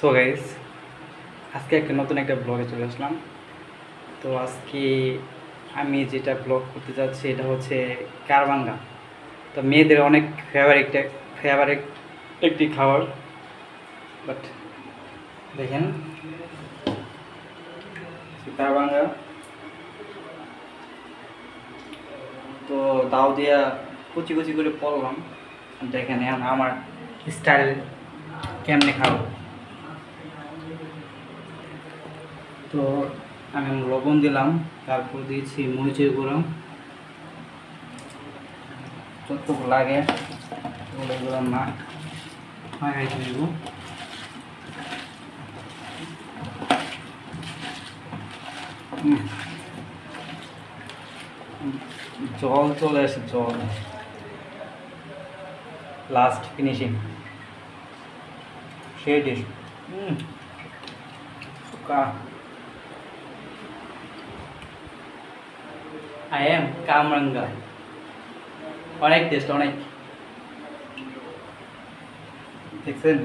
So guys, আজকে নতুন একটা ব্লগে চলে আসলাম। তো আজকে আমি যেটা ব্লগ করতে যাচ্ছি এটা হচ্ছে কারবাঙ্গা। তো মেয়েদের অনেক ফেভারিট একটি খাবার। বাট দেখেন কারবাঙ্গা, তো দাও দিয়া কুচি কুচি করে পড়লাম। দেখেন এখন আমার স্টাইল কেমনে খাবো। তো আমি লবণ দিলাম, তারপর দিয়েছি মরিচের গুঁড়ো, যতটুকু লাগে ওগুলো না খাইতে দেব। জল চলে আসে, জল লাস্ট ফিনিশিং সেই ডিশ। আই এম কামরাঙ্গা। অনেক টেস্ট, অনেক দেখছেন।